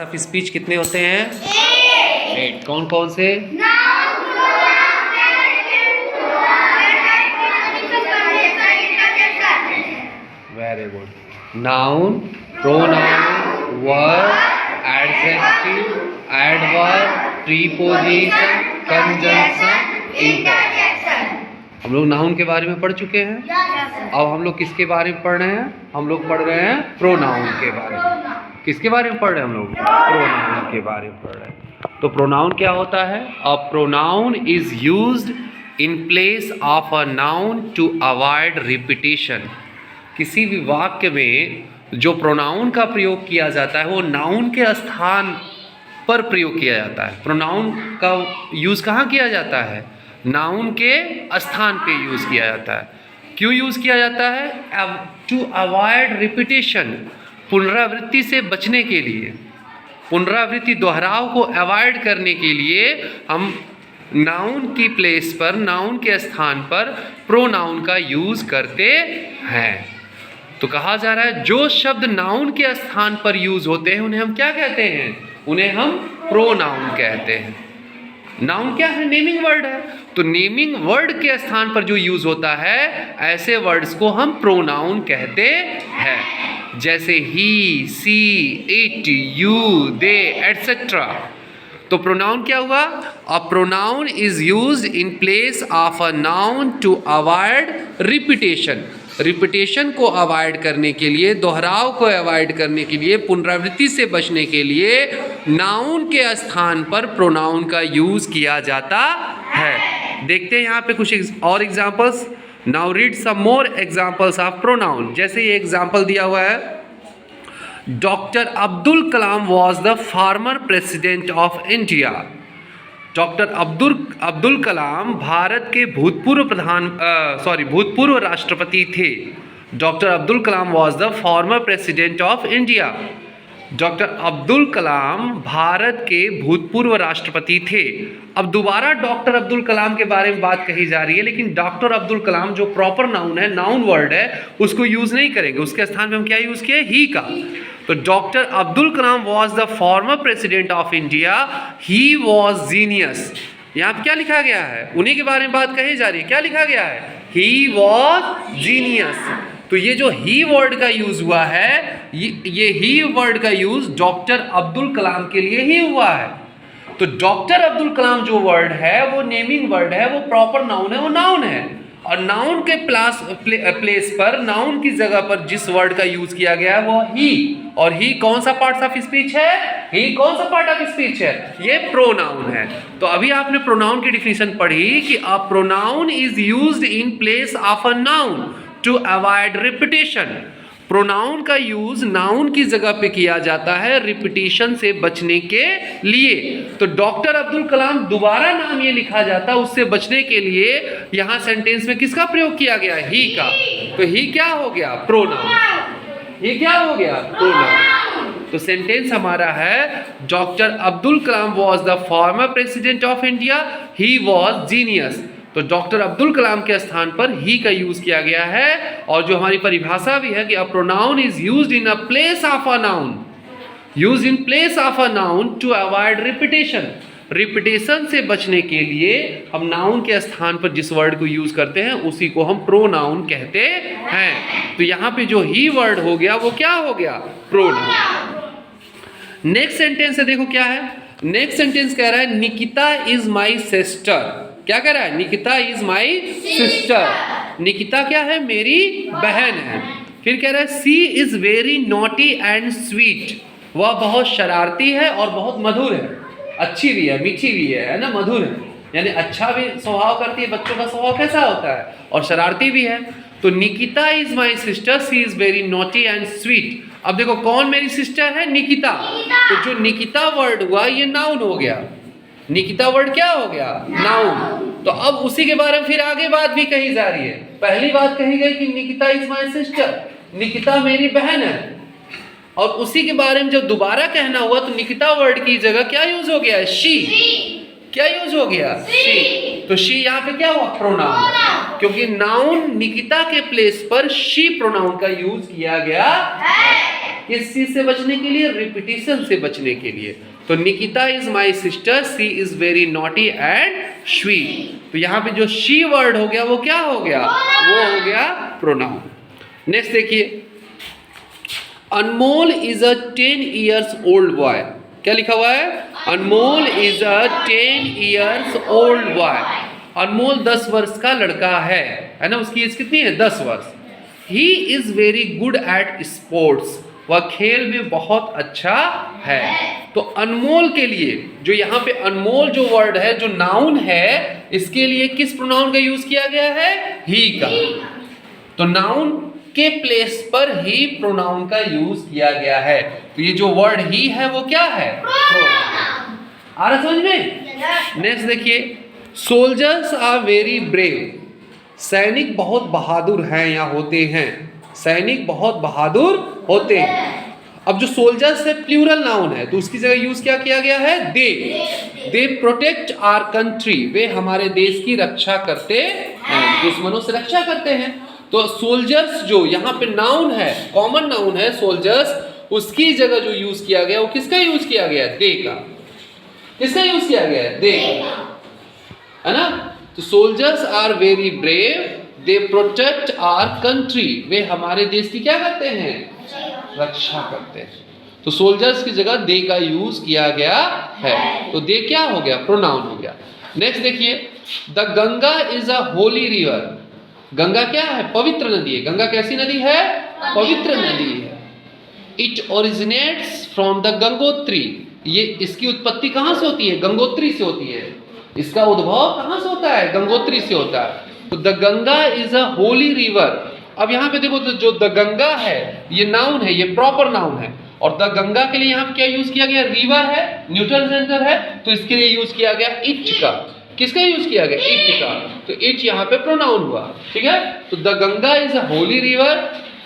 Of speech कितने होते हैं? 8। कौन कौन से? Very good. Noun, pronoun, verb, adjective, adverb, preposition, conjunction, interjection. हम लोग नाउन के बारे में पढ़ चुके हैं। अब हम लोग किसके बारे में पढ़ रहे हैं? हम लोग पढ़ रहे हैं प्रोनाउन के बारे में। किसके बारे में पढ़ रहे हैं हम लोग? प्रोनाउन के बारे में पढ़ रहे हैं। तो प्रोनाउन क्या होता है? A pronoun is used in place of a noun to avoid repetition. किसी भी वाक्य में जो प्रोनाउन का प्रयोग किया जाता है वो नाउन के स्थान पर प्रयोग किया जाता है। प्रोनाउन का यूज़ कहाँ किया जाता है? नाउन के स्थान पे यूज़ किया जाता है। क्यों यूज़ किया जाता है? टू अवॉइड रिपीटिशन, पुनरावृत्ति से बचने के लिए, पुनरावृत्ति दोहराव को अवॉइड करने के लिए हम नाउन की प्लेस पर, नाउन के स्थान पर प्रोनाउन का यूज़ करते हैं। तो कहा जा रहा है जो शब्द नाउन के स्थान पर यूज़ होते हैं उन्हें हम क्या कहते हैं? उन्हें हम प्रोनाउन कहते हैं। नाउन क्या है? नेमिंग वर्ड है। तो नेमिंग वर्ड के स्थान पर जो यूज़ होता है ऐसे वर्ड्स को हम प्रोनाउन कहते हैं। जैसे he, she, it, you, they, etcetera. तो प्रोनाउन क्या हुआ? A pronoun is used in place of a noun to avoid repetition. Repetition को अवॉइड करने के लिए, दोहराव को अवॉइड करने के लिए, पुनरावृत्ति से बचने के लिए नाउन के स्थान पर प्रोनाउन का यूज़ किया जाता है। देखते हैं यहाँ पे कुछ और examples. Now read some more examples of pronoun. जैसे ये एग्जाम्पल दिया हुआ है, doctor Abdul Kalam was the former president of India. Doctor Abdul Kalam Bharat के भूतपूर्व राष्ट्रपति थे। Doctor Abdul Kalam was the former president of India. Doctor Abdul Kalam Bharat के भूतपूर्व राष्ट्रपति थे। अब दोबारा डॉक्टर अब्दुल कलाम के बारे में बात कही जा रही है, लेकिन डॉक्टर अब्दुल कलाम जो प्रॉपर नाउन है, नाउन वर्ड है, उसको यूज़ नहीं करेंगे। उसके स्थान पे हम क्या यूज़ किए? ही का। तो doctor Abdul Kalam was the former president of India, he was genius. यहाँ पे क्या लिखा गया है? उन्हीं के बारे में बात कही जा रही है। क्या लिखा गया है? He was genius. तो ये जो ही वर्ड का यूज हुआ है, ये ही वर्ड का यूज डॉक्टर अब्दुल कलाम के लिए ही हुआ है। तो डॉक्टर अब्दुल कलाम जो वर्ड है वो नेमिंग वर्ड है, वो प्रॉपर नाउन है, वो नाउन है। और नाउन के प्लेस पर, नाउन की जगह पर जिस वर्ड का यूज किया गया है वो ही। और ही कौन सा पार्ट ऑफ स्पीच है? ही कौन सा पार्ट ऑफ स्पीच है? ये प्रोनाउन है। तो अभी आपने प्रोनाउन की डिफिनेशन पढ़ी कि a pronoun is used in place of a noun to avoid repetition. Pronoun का यूज नाउन की जगह पे किया जाता है रिपीटेशन से बचने के लिए। तो डॉक्टर अब्दुल कलाम, दोबारा नाम ये लिखा जाता है उससे बचने के लिए यहाँ सेंटेंस में किसका प्रयोग किया गया? ही का। तो ही क्या हो गया? प्रोनाउन। ये क्या हो गया? प्रोनाउन। तो सेंटेंस हमारा है, doctor Abdul Kalam was the former president of India, he was genius. तो डॉक्टर अब्दुल कलाम के स्थान पर ही का यूज किया गया है। और जो हमारी परिभाषा भी है कि a pronoun is used in a place of a noun, used in place of a noun to avoid repetition. Repetition से बचने के लिए हम नाउन के स्थान पर जिस वर्ड को यूज करते हैं उसी को हम प्रोनाउन कहते हैं। तो यहाँ पे जो ही वर्ड हो गया वो क्या हो गया? प्रोनाउन। नेक्स्ट सेंटेंस है, देखो क्या है। नेक्स्ट सेंटेंस कह रहा है, निकिता इज माई सिस्टर। क्या कह रहा है? Nikita is my sister. Nikita क्या है? मेरी बहन है। फिर कह रहा है, she is very naughty and sweet. वह बहुत शरारती है और बहुत मधुर है। अच्छी भी है, मीठी भी है ना, मधुर है, यानी अच्छा भी स्वभाव करती है। बच्चों का स्वभाव कैसा होता है? और शरारती भी है। तो Nikita is my sister, she is very naughty and sweet. अब देखो कौन मेरी सिस्टर है? निकिता। तो जो निकिता वर्ड हुआ ये नाउन हो गया। निकिता वर्ड क्या हो गया? नाउन। तो अब उसी के बारे में फिर आगे बात भी कही जा रही है। पहली बात कही गई कि Nikita is my sister, Nikita मेरी बहन है। और उसी के बारे में जब दोबारा कहना हुआ तो निकिता वर्ड की जगह क्या यूज हो गया? शी। क्या यूज हो गया? शी। तो शी यहाँ पे क्या हुआ? प्रोनाउन। क्योंकि नाउन निकिता के प्लेस पर शी प्रोनाउन का यूज किया गया है। किस चीज से बचने के लिए? रिपीटिशन से बचने के लिए। तो Nikita is my sister, she is very naughty and sweet. तो यहाँ पे जो शी वर्ड हो गया वो क्या हो गया? वो हो गया प्रोनाउन। नेक्स्ट देखिए, Anmol is a 10 years old boy. क्या लिखा हुआ है? Anmol is a 10 years old boy. Anmol 10 वर्ष का लड़का है ना? उसकी एज कितनी है? 10 वर्ष। He is very good at sports, वह खेल में बहुत अच्छा है। तो अनमोल के लिए जो यहाँ पे अनमोल जो वर्ड है, जो नाउन है, इसके लिए किस प्रोनाउन का यूज किया गया है? ही का। तो नाउन के प्लेस पर ही प्रोनाउन का यूज किया गया है। तो ये जो वर्ड ही है वो क्या है? प्रोनाउन। आ रहा समझ में? नेक्स्ट देखिए, सोल्जर्स आर वेरी ब्रेव। सैनिक बहुत बहादुर हैं या होते हैं। सैनिक बहुत बहादुर होते हैं। अब जो सोल्जर्स है प्लूरल नाउन है, तो उसकी जगह यूज क्या किया गया है? दे प्रोटेक्ट आवर कंट्री, वे हमारे देश की रक्षा करते हैं, दुश्मनों से रक्षा करते हैं। तो सोल्जर्स जो यहाँ पे नाउन है, कॉमन नाउन है सोल्जर्स, उसकी जगह जो यूज किया गया वो किसका यूज किया गया है? दे का। किसका यूज किया गया है? दे, है ना? तो soldiers are very brave, they protect our country, वे हमारे देश की क्या करते हैं? रक्षा करते हैं। तो सोल्जर्स की जगह दे का यूज किया गया है। तो दे क्या हो गया? प्रोनाउन हो गया। नेक्स्ट देखिए, the Ganga is a Holi river. Ganga क्या है? पवित्र नदी है। गंगा कैसी नदी है? पवित्र नदी है। It originates from the Gangotri, ये इसकी उत्पत्ति कहाँ से होती है? गंगोत्री से होती है। इसका उद्भव कहाँ से होता है? गंगोत्री से होता है। तो the Ganga is a Holi river. अब यहाँ पे देखो, तो जो द गंगा है ये नाउन है, ये प्रॉपर नाउन है। और द गंगा के लिए यहाँ पे क्या यूज किया गया? रिवर है, न्यूट्रल जेंडर है, तो इसके लिए यूज किया गया इट का। किसका यूज किया गया? इट का। तो इट यहाँ पे प्रोनाउन हुआ, ठीक है। तो the Ganga is a Holi river,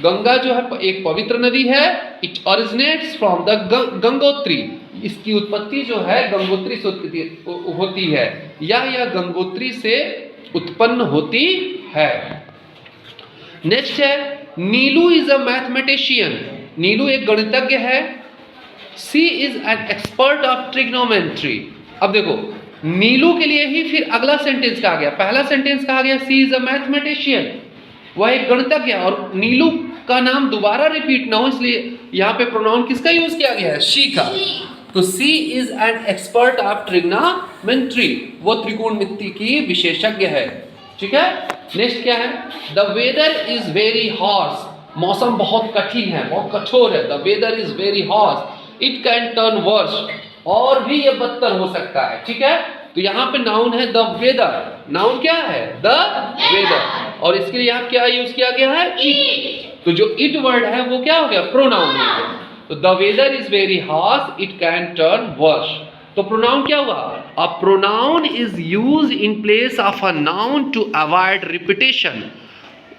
Ganga जो है एक पवित्र नदी है। It originates from the Gangotri, इसकी उत्पत्ति जो है गंगोत्री से होती है, या यह गंगोत्री से उत्पन्न होती है। नेक्स्ट है, नीलू इज अ मैथमेटिशियन। नीलू एक गणितज्ञ है। She is an expert of trigonometry. अब देखो, नीलू के लिए ही फिर अगला सेंटेंस कहा गया। पहला सेंटेंस कहा गया सी इज अ मैथमेटिशियन, वह एक गणितज्ञ है, और नीलू का नाम दोबारा रिपीट ना हो इसलिए यहाँ पे प्रोनाउन किसका यूज किया गया है? शी का। तो she is an expert of trigonometry, वो त्रिकोणमिति की विशेषज्ञ है, ठीक है। नेक्स्ट क्या है? The weather is very harsh, मौसम बहुत कठिन है, बहुत कठोर है। The weather is very harsh, it can turn worse, और भी ये बदतर हो सकता है, ठीक है। तो यहाँ पे नाउन है द वेदर, नाउन क्या है? द वेदर, और इसके लिए यहाँ क्या यूज किया गया है? इट। तो जो इट वर्ड है वो क्या हो गया? प्रोनाउन हो गया। तो the weather is very hot, it can turn worse. तो प्रोनाउन क्या हुआ? A pronoun is use in place of a noun to avoid repetition.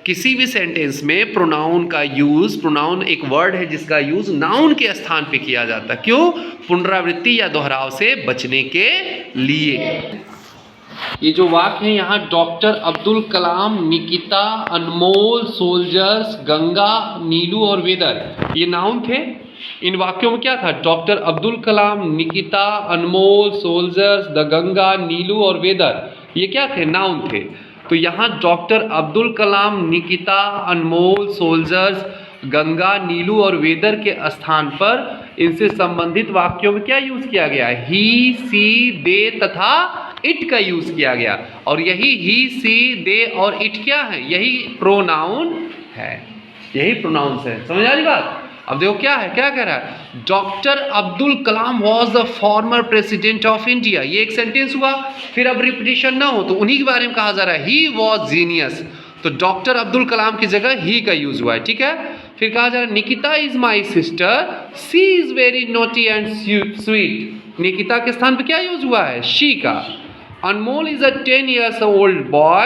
किसी भी सेंटेंस में प्रोनाउन का यूज, प्रोनाउन एक वर्ड है जिसका यूज नाउन के स्थान पे किया जाता है। क्यों? पुनरावृत्ति या दोहराव से बचने के लिए। ये जो वाक्य है यहाँ, डॉक्टर अब्दुल कलाम, निकिता, अनमोल, सोल्जर्स, गंगा, नीलू और वेदर, ये नाउन थे। इन वाक्यों में क्या था? Doctor Abdul Kalam, Nikita, Anmol, soldiers, the Ganga, Neelu और वेदर, ये क्या थे? नाउन थे। तो यहाँ डॉक्टर अब्दुल कलाम, निकिता, अनमोल, सोल्जर्स, गंगा, नीलू और वेदर के स्थान पर इनसे संबंधित वाक्यों में क्या यूज किया गया? ही, सी, दे तथा इट का यूज किया गया। और यही ही, सी, दे और इट क्या है? यही प्रोनाउन है, यही प्रोनाउंस है। समझ आ रही बात? अब देखो क्या है, क्या कह रहा है? Doctor Abdul Kalam was the former president of India, ये एक सेंटेंस हुआ। फिर अब रिपीटिशन ना हो तो उन्हीं के बारे में कहा जा रहा है, ही वॉज जीनियस। तो डॉक्टर अब्दुल कलाम की जगह ही का यूज हुआ है, ठीक है। फिर कहा जा रहा है, Nikita is my sister, she is very naughty and sweet. Nikita के स्थान पर क्या यूज हुआ है? शी का। Anmol is a 10 years old boy,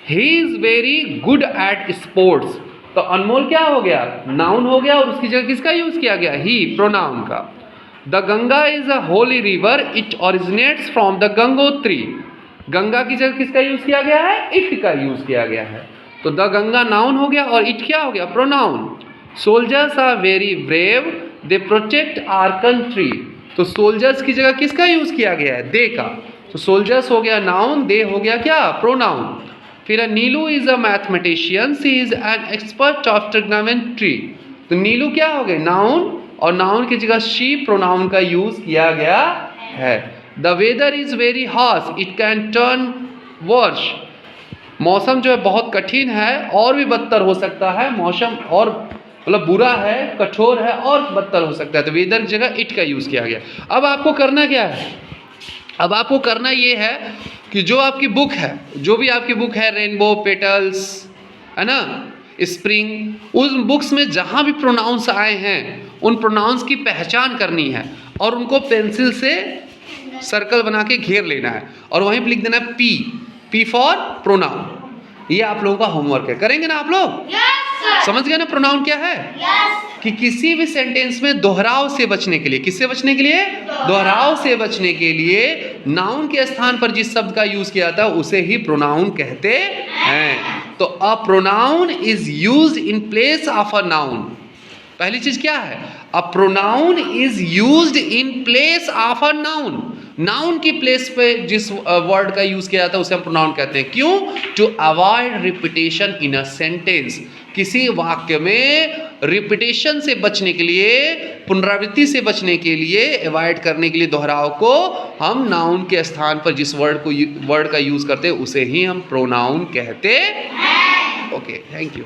he is very good at sports। तो अनमोल क्या हो गया? नाउन हो गया, और उसकी जगह किसका यूज किया गया? ही, प्रोनाउन का। The Ganga is a Holi river, it originates from the Gangotri. Ganga की जगह किसका यूज किया गया है? इट का यूज किया गया है। तो द गंगा नाउन हो गया और इट क्या हो गया? Pronoun. Soldiers are very brave, they protect our country. तो सोल्जर्स की जगह किसका यूज किया गया है? दे का। तो सोल्जर्स हो गया नाउन, दे हो गया क्या? प्रोनाउन। फिर Neelu is a mathematician, she is an expert of trigonometry. तो नीलू क्या हो गए? नाउन, और नाउन की जगह शी प्रोनाउन का यूज किया गया है। The weather is very harsh, it can turn worse. मौसम जो है बहुत कठिन है, और भी बदतर हो सकता है। मौसम और मतलब बुरा है, कठोर है, और बदतर हो सकता है। तो वेदर की जगह इट का यूज किया गया। अब आपको करना क्या है? अब आपको करना ये है कि जो आपकी बुक है, जो भी आपकी बुक है, रेनबो, पेटल्स, है ना, स्प्रिंग, उस बुक्स में जहां भी प्रोनाउंस आए हैं उन प्रोनाउंस की पहचान करनी है और उनको पेंसिल से सर्कल बना के घेर लेना है और वहीं पे लिख देना है पी, पी फॉर प्रोनाउन। ये आप लोगों का होमवर्क है। करेंगे ना आप लोग? yes, समझ गए ना प्रोनाउन क्या है? yes. कि किसी भी सेंटेंस में दोहराव से बचने के लिए, किससे बचने के लिए? दोहराव से बचने के लिए नाउन के स्थान पर जिस शब्द का यूज किया जाता है उसे ही प्रोनाउन कहते हैं। तो अ pronoun is used in place of a noun. पहली चीज क्या है? A pronoun is used in place of a noun. Noun की प्लेस पे जिस वर्ड का यूज किया जाता है उसे हम प्रोनाउन कहते हैं। क्यों? To avoid repetition in a sentence. किसी वाक्य में रिपीटेशन से बचने के लिए, पुनरावृत्ति से बचने के लिए, अवॉइड करने के लिए दोहराव को, हम नाउन के स्थान पर जिस वर्ड का यूज करते हैं उसे ही हम प्रोनाउन कहते हैं। Okay, thank you.